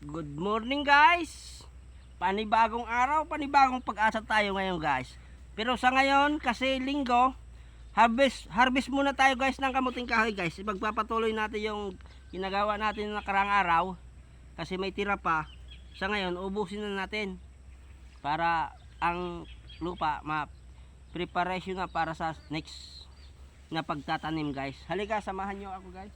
Good morning guys. Panibagong araw, panibagong pag-asa tayo ngayon guys. Pero sa ngayon kasi linggo, harvest muna tayo guys ng kamuting kahoy guys. Magpapatuloy natin yung ginagawa natin ng nakarang araw kasi may tira pa. Sa ngayon ubusin na natin para ang lupa preparation na para sa next na pagtatanim guys. Halika, samahan nyo ako guys.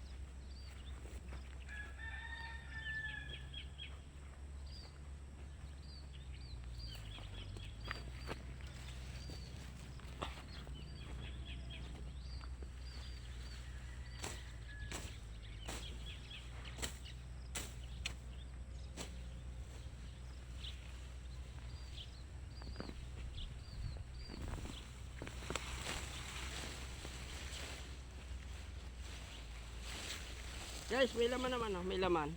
Guys, may laman naman, oh, may laman.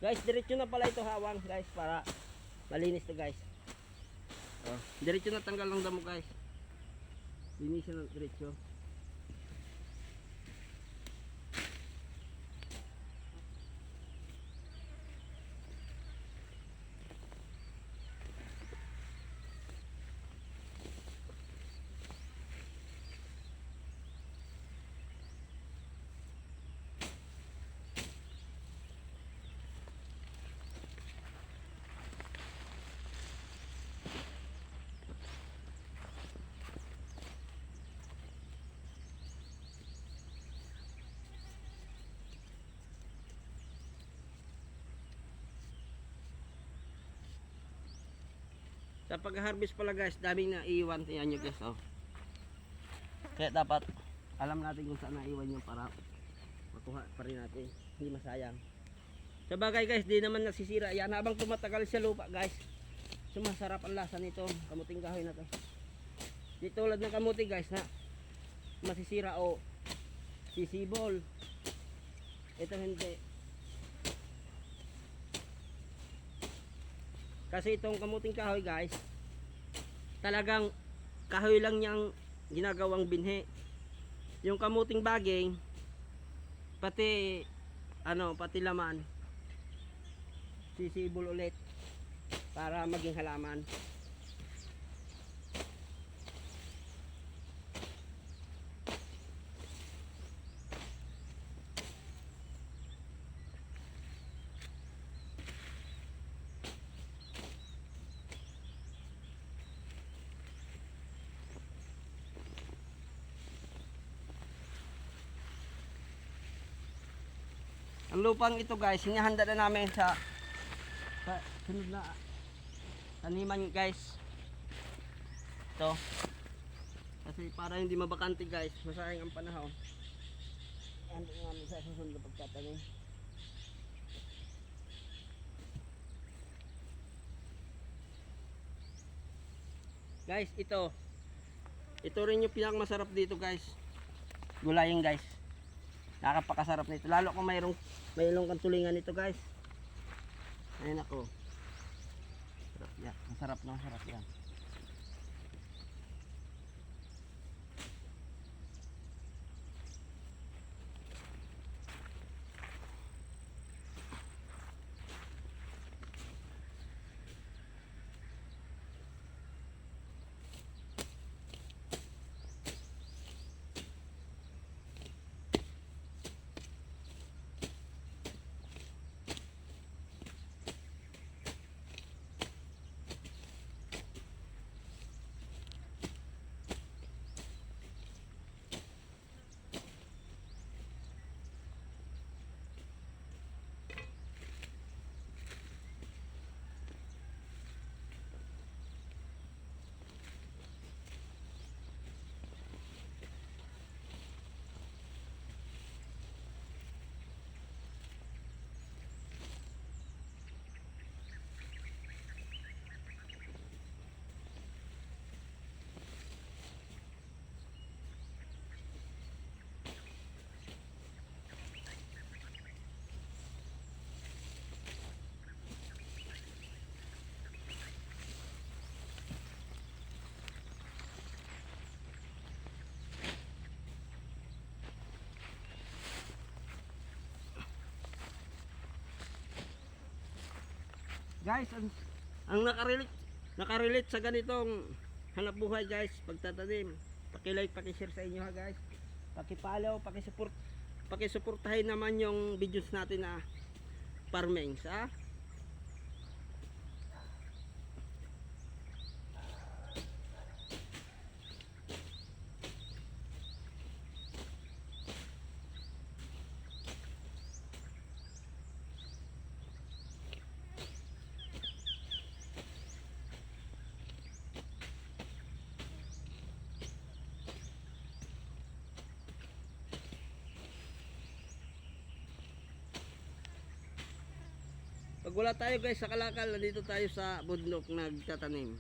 Guys, diretso na pala ito hawang guys para malinis to guys. Oh, diretso na tanggal ng damo guys. Linisin na diretso. Sa pag-harvest pala guys, daming naiwan. Tingnan nyo guys, oh. Kaya dapat alam natin kung saan naiwan nyo para makuha pa rin natin. Hindi masayang. Sa bagay guys, di naman nasisira. Yan, habang tumatagal sa lupa guys, sumasarap ang lasa nito. Kamuting kahoy na to. Di tulad ng kamuti guys na masisira o sisibol. Ito hindi. Kasi itong kamuting kahoy guys, talagang kahoy lang niyang ginagawang binhi. Yung kamuting baging, pati laman, sisibol ulit para maging halaman. Ang lupang ito guys, hinahanda na namin sa sunod na taniman guys. Ito. Kasi para hindi mabakante guys, masayang ang panahon. Handa namin sa susunod na pagtatanim. Guys, ito rin yung pinakamasarap dito guys. Gulayin guys. Nakapakasarap nito. Lalo kung mayroong kang tulingan nito guys. Ayun ako. Sarap yan. Masarap na, masarap yan. Guys, ang nakarelate sa ganitong hanap buhay guys, pagtatanim. Paki-like, paki-share sa inyo ha guys. Paki-follow, paki-suportahin naman yung videos natin na farming ha. Pag wala tayo guys sa kalakal, nandito tayo sa bundok nagtatanim.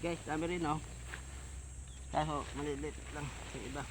Guys, dami rin oh. Kaso malilit lang sa iba.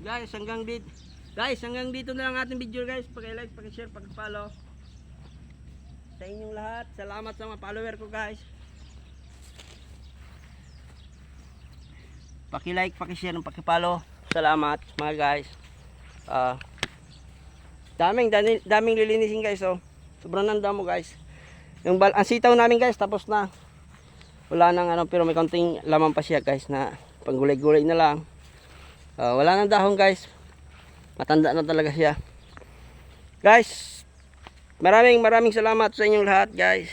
Guys, hanggang dito na lang ating video guys. Paki-like, paki-share, paki-follow. Sa inyong lahat, salamat sa mga follower ko guys. Paki-like, paki-share, paki-follow. Salamat mga guys. Daming lilinisin guys oh. Sobrang nanda mo guys. Ang sitaw namin guys tapos na. Wala nang ano, pero may konting laman pa siya guys na panggulay-gulay na lang. Wala nang dahon guys. Matanda na talaga siya. Guys, maraming salamat sa inyong lahat guys.